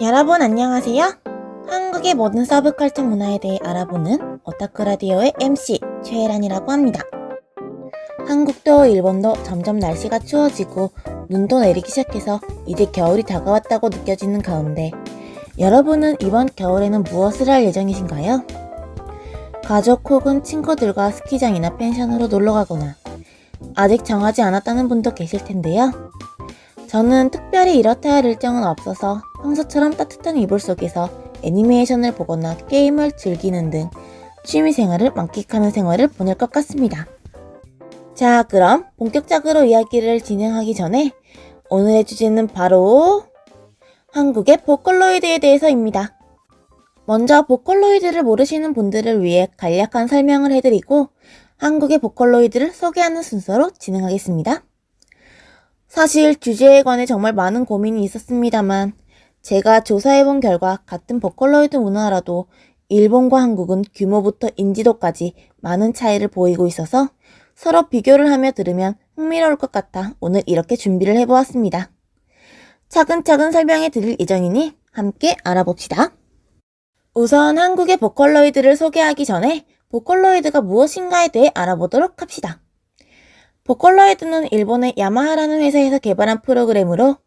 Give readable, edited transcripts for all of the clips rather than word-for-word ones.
여러분 안녕하세요. 한국의 모든 서브컬처 문화에 대해 알아보는 오타쿠 라디오의 MC 최혜란이라고 합니다. 한국도 일본도 점점 날씨가 추워지고 눈도 내리기 시작해서 이제 겨울이 다가왔다고 느껴지는 가운데 여러분은 이번 겨울에는 무엇을 할 예정이신가요? 가족 혹은 친구들과 스키장이나 펜션으로 놀러가거나 아직 정하지 않았다는 분도 계실 텐데요. 저는 특별히 이렇다 할 일정은 없어서 평소처럼 따뜻한 이불 속에서 애니메이션을 보거나 게임을 즐기는 등 취미생활을 만끽하는 생활을 보낼 것 같습니다. 자, 그럼 본격적으로 이야기를 진행하기 전에 오늘의 주제는 바로 한국의 보컬로이드에 대해서입니다. 먼저 보컬로이드를 모르시는 분들을 위해 간략한 설명을 해드리고 한국의 보컬로이드를 소개하는 순서로 진행하겠습니다. 사실 주제에 관해 정말 많은 고민이 있었습니다만 제가 조사해본 결과 같은 보컬로이드 문화라도 일본과 한국은 규모부터 인지도까지 많은 차이를 보이고 있어서 서로 비교를 하며 들으면 흥미로울 것 같아 오늘 이렇게 준비를 해보았습니다. 차근차근 설명해 드릴 예정이니 함께 알아봅시다. 우선 한국의 보컬로이드를 소개하기 전에 보컬로이드가 무엇인가에 대해 알아보도록 합시다. 보컬로이드는 일본의 야마하라는 회사에서 개발한 프로그램으로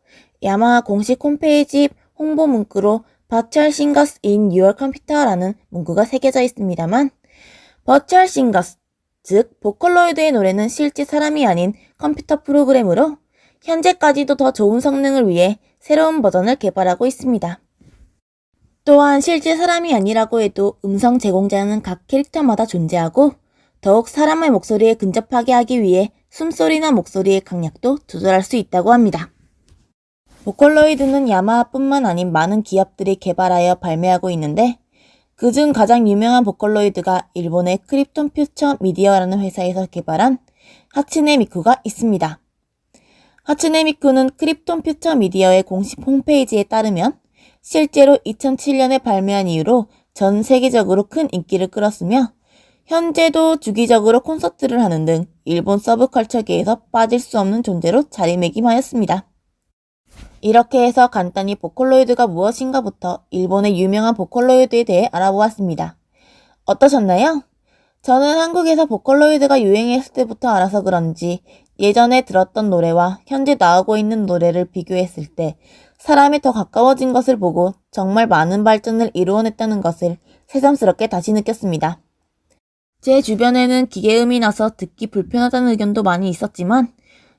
야마하 공식 홈페이지 홍보 문구로 Virtual Singers in Your Computer라는 문구가 새겨져 있습니다만 Virtual Singers, 즉 보컬로이드의 노래는 실제 사람이 아닌 컴퓨터 프로그램으로 현재까지도 더 좋은 성능을 위해 새로운 버전을 개발하고 있습니다. 또한 실제 사람이 아니라고 해도 음성 제공자는 각 캐릭터마다 존재하고 더욱 사람의 목소리에 근접하게 하기 위해 숨소리나 목소리의 강약도 조절할 수 있다고 합니다. 보컬로이드는 야마하뿐만 아닌 많은 기업들이 개발하여 발매하고 있는데 그중 가장 유명한 보컬로이드가 일본의 크립톤 퓨처 미디어라는 회사에서 개발한 하츠네 미쿠가 있습니다. 하츠네 미쿠는 크립톤 퓨처 미디어의 공식 홈페이지에 따르면 실제로 2007년에 발매한 이후로 전 세계적으로 큰 인기를 끌었으며 현재도 주기적으로 콘서트를 하는 등 일본 서브컬처계에서 빠질 수 없는 존재로 자리매김하였습니다. 이렇게 해서 간단히 보컬로이드가 무엇인가부터 일본의 유명한 보컬로이드에 대해 알아보았습니다. 어떠셨나요? 저는 한국에서 보컬로이드가 유행했을 때부터 알아서 그런지 예전에 들었던 노래와 현재 나오고 있는 노래를 비교했을 때 사람이 더 가까워진 것을 보고 정말 많은 발전을 이루어냈다는 것을 새삼스럽게 다시 느꼈습니다. 제 주변에는 기계음이 나서 듣기 불편하다는 의견도 많이 있었지만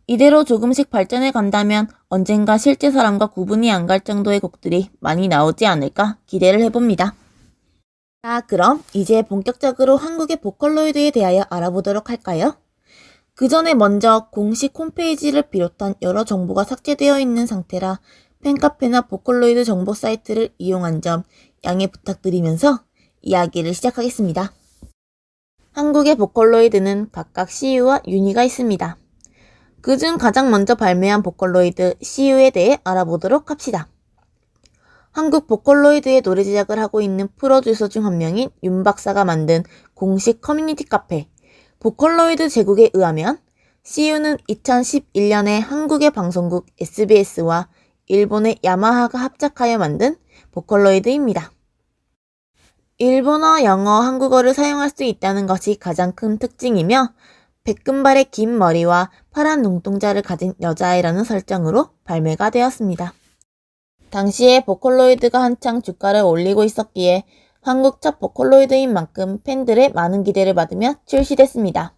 이대로 조금씩 발전해 간다면 언젠가 실제 사람과 구분이 안 갈 정도의 곡들이 많이 나오지 않을까 기대를 해봅니다. 자, 그럼 이제 본격적으로 한국의 보컬로이드에 대하여 알아보도록 할까요? 그 전에 먼저 공식 홈페이지를 비롯한 여러 정보가 삭제되어 있는 상태라 팬카페나 보컬로이드 정보 사이트를 이용한 점 양해 부탁드리면서 이야기를 시작하겠습니다. 한국의 보컬로이드는 각각 CU와 유니가 있습니다. 그중 가장 먼저 발매한 보컬로이드 CU에 대해 알아보도록 합시다. 한국 보컬로이드의 노래 제작을 하고 있는 프로듀서 중 한 명인 윤 박사가 만든 공식 커뮤니티 카페 보컬로이드 제국에 의하면 CU는 2011년에 한국의 방송국 SBS와 일본의 야마하가 합작하여 만든 보컬로이드입니다. 일본어, 영어, 한국어를 사용할 수 있다는 것이 가장 큰 특징이며 백금발의 긴 머리와 파란 눈동자를 가진 여자아이라는 설정으로 발매가 되었습니다. 당시에 보컬로이드가 한창 주가를 올리고 있었기에 한국 첫 보컬로이드인 만큼 팬들의 많은 기대를 받으며 출시됐습니다.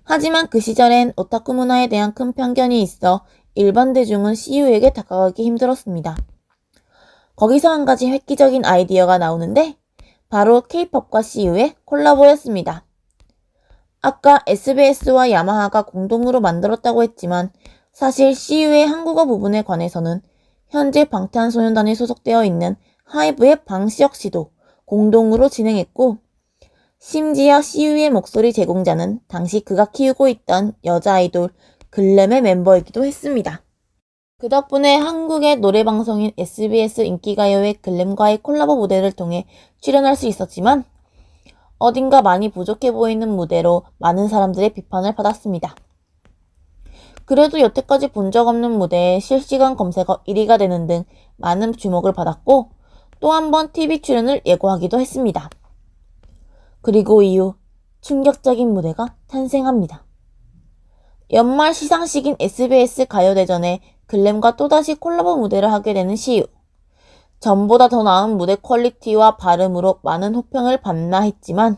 하지만 그 시절엔 오타쿠 문화에 대한 큰 편견이 있어 일반 대중은 CU에게 다가가기 힘들었습니다. 거기서 한 가지 획기적인 아이디어가 나오는데 바로 K-POP과 CU의 콜라보였습니다. 아까 SBS와 야마하가 공동으로 만들었다고 했지만 사실 CU의 한국어 부분에 관해서는 현재 방탄소년단에 소속되어 있는 하이브의 방시 역시도 공동으로 진행했고 심지어 CU의 목소리 제공자는 당시 그가 키우고 있던 여자 아이돌 글램의 멤버이기도 했습니다. 그 덕분에 한국의 노래방송인 SBS 인기가요의 글램과의 콜라보 무대를 통해 출연할 수 있었지만 어딘가 많이 부족해 보이는 무대로 많은 사람들의 비판을 받았습니다. 그래도 여태까지 본 적 없는 무대에 실시간 검색어 1위가 되는 등 많은 주목을 받았고 또 한 번 TV 출연을 예고하기도 했습니다. 그리고 이후 충격적인 무대가 탄생합니다. 연말 시상식인 SBS 가요대전에 글램과 또다시 콜라보 무대를 하게 되는 시우. 전보다 더 나은 무대 퀄리티와 발음으로 많은 호평을 받나 했지만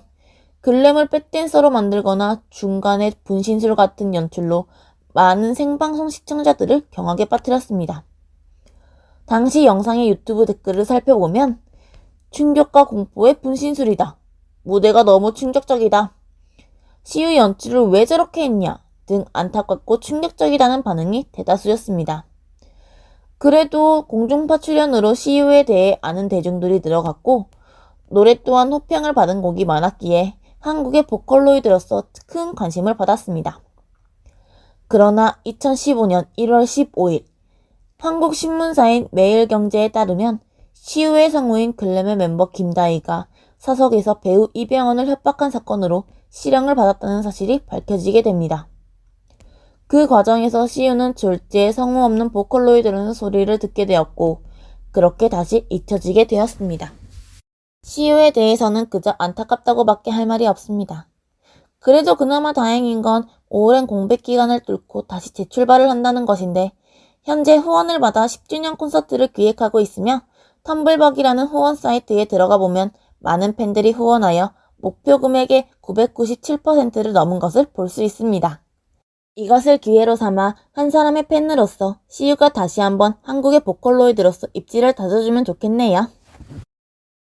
글램을 백댄서로 만들거나 중간에 분신술 같은 연출로 많은 생방송 시청자들을 경악에 빠뜨렸습니다. 당시 영상의 유튜브 댓글을 살펴보면 충격과 공포의 분신술이다. 무대가 너무 충격적이다. 시우 연출을 왜 저렇게 했냐 등 안타깝고 충격적이다는 반응이 대다수였습니다. 그래도 공중파 출연으로 시우에 대해 아는 대중들이 늘어갔고 노래 또한 호평을 받은 곡이 많았기에 한국의 보컬로이드로서 큰 관심을 받았습니다. 그러나 2015년 1월 15일 한국 신문사인 매일경제에 따르면 시우의 성우인 글램의 멤버 김다희가 사석에서 배우 이병헌을 협박한 사건으로 실형을 받았다는 사실이 밝혀지게 됩니다. 그 과정에서 시우는 졸지에 성우 없는 보컬로이드라는 소리를 듣게 되었고 그렇게 다시 잊혀지게 되었습니다. 시우에 대해서는 그저 안타깝다고밖에 할 말이 없습니다. 그래도 그나마 다행인 건 오랜 공백 기간을 뚫고 다시 재출발을 한다는 것인데 현재 후원을 받아 10주년 콘서트를 기획하고 있으며 텀블벅이라는 후원 사이트에 들어가 보면 많은 팬들이 후원하여 목표 금액의 997%를 넘은 것을 볼 수 있습니다. 이것을 기회로 삼아 한 사람의 팬으로서 시우가 다시 한번 한국의 보컬로이드로서 입지를 다져주면 좋겠네요.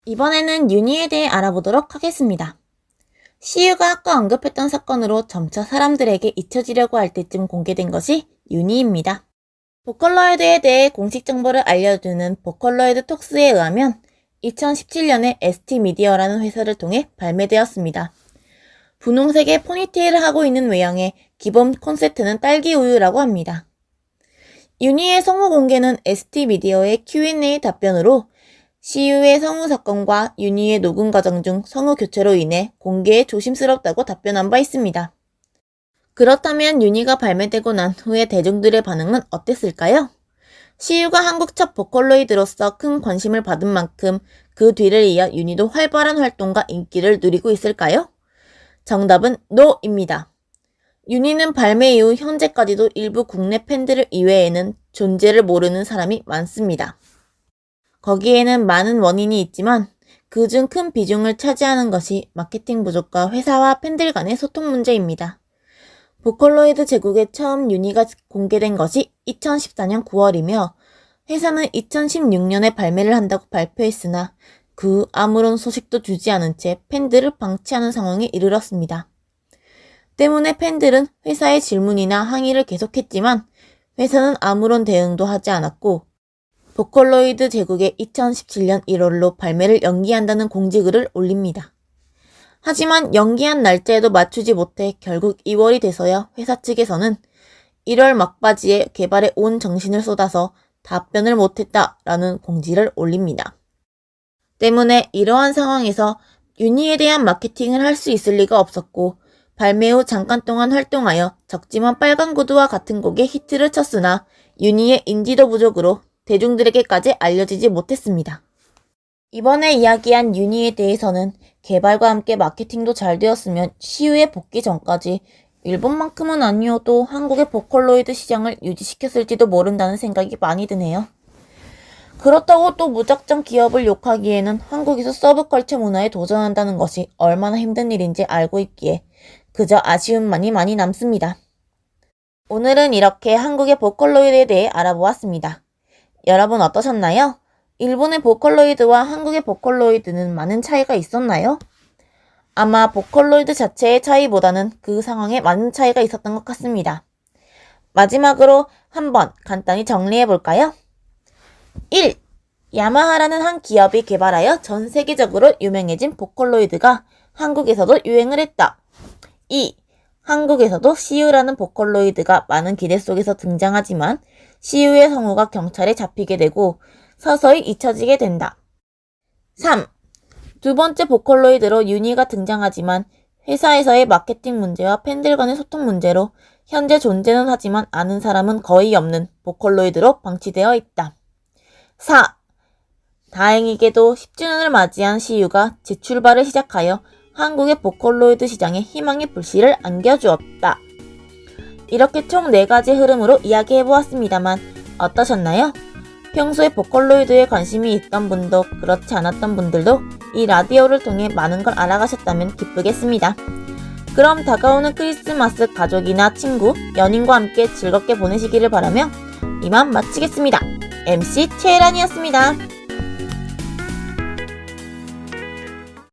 이번에는 윤희에 대해 알아보도록 하겠습니다. 시우가 아까 언급했던 사건으로 점차 사람들에게 잊혀지려고 할 때쯤 공개된 것이 윤희입니다. 보컬로이드에 대해 공식 정보를 알려주는 보컬로이드 톡스에 의하면 2017년에 ST미디어라는 회사를 통해 발매되었습니다. 분홍색의 포니테일을 하고 있는 외형의 기본 콘셉트는 딸기 우유라고 합니다. 윤희의 성우 공개는 ST미디어의 Q&A 답변으로 시우의 성우 사건과 윤희의 녹음 과정 중 성우 교체로 인해 공개에 조심스럽다고 답변한 바 있습니다. 그렇다면 윤희가 발매되고 난 후에 대중들의 반응은 어땠을까요? 시우가 한국 첫 보컬로이드로서 큰 관심을 받은 만큼 그 뒤를 이어 윤희도 활발한 활동과 인기를 누리고 있을까요? 정답은 NO입니다. 윤희는 발매 이후 현재까지도 일부 국내 팬들 이외에는 존재를 모르는 사람이 많습니다. 거기에는 많은 원인이 있지만 그중 큰 비중을 차지하는 것이 마케팅 부족과 회사와 팬들 간의 소통 문제입니다. 보컬로이드 제국에 처음 윤희가 공개된 것이 2014년 9월이며 회사는 2016년에 발매를 한다고 발표했으나 그 아무런 소식도 주지 않은 채 팬들을 방치하는 상황에 이르렀습니다. 때문에 팬들은 회사의 질문이나 항의를 계속했지만 회사는 아무런 대응도 하지 않았고 보컬로이드 제국의 2017년 1월로 발매를 연기한다는 공지글을 올립니다. 하지만 연기한 날짜에도 맞추지 못해 결국 2월이 돼서야 회사 측에서는 1월 막바지에 개발에 온 정신을 쏟아서 답변을 못했다라는 공지를 올립니다. 때문에 이러한 상황에서 윤희에 대한 마케팅을 할 수 있을 리가 없었고 발매 후 잠깐 동안 활동하여 적지만 빨간 구두와 같은 곡에 히트를 쳤으나 윤희의 인지도 부족으로 대중들에게까지 알려지지 못했습니다. 이번에 이야기한 윤희에 대해서는 개발과 함께 마케팅도 잘 되었으면 시우의 복귀 전까지 일본만큼은 아니어도 한국의 보컬로이드 시장을 유지시켰을지도 모른다는 생각이 많이 드네요. 그렇다고 또 무작정 기업을 욕하기에는 한국에서 서브컬처 문화에 도전한다는 것이 얼마나 힘든 일인지 알고 있기에 그저 아쉬움만이 많이 남습니다. 오늘은 이렇게 한국의 보컬로이드에 대해 알아보았습니다. 여러분 어떠셨나요? 일본의 보컬로이드와 한국의 보컬로이드는 많은 차이가 있었나요? 아마 보컬로이드 자체의 차이보다는 그 상황에 많은 차이가 있었던 것 같습니다. 마지막으로 한번 간단히 정리해볼까요? 1. 야마하라는 한 기업이 개발하여 전 세계적으로 유명해진 보컬로이드가 한국에서도 유행을 했다. 2. 한국에서도 시우라는 보컬로이드가 많은 기대 속에서 등장하지만 시우의 성우가 경찰에 잡히게 되고 서서히 잊혀지게 된다. 3. 두 번째 보컬로이드로 윤희가 등장하지만 회사에서의 마케팅 문제와 팬들 간의 소통 문제로 현재 존재는 하지만 아는 사람은 거의 없는 보컬로이드로 방치되어 있다. 4. 다행히게도 10주년을 맞이한 CU가 재출발을 시작하여 한국의 보컬로이드 시장에 희망의 불씨를 안겨주었다. 이렇게 총 4가지 흐름으로 이야기해보았습니다만 어떠셨나요? 평소에 보컬로이드에 관심이 있던 분도 그렇지 않았던 분들도 이 라디오를 통해 많은 걸 알아가셨다면 기쁘겠습니다. 그럼 다가오는 크리스마스 가족이나 친구, 연인과 함께 즐겁게 보내시기를 바라며 이만 마치겠습니다. MC 최애란이었습니다.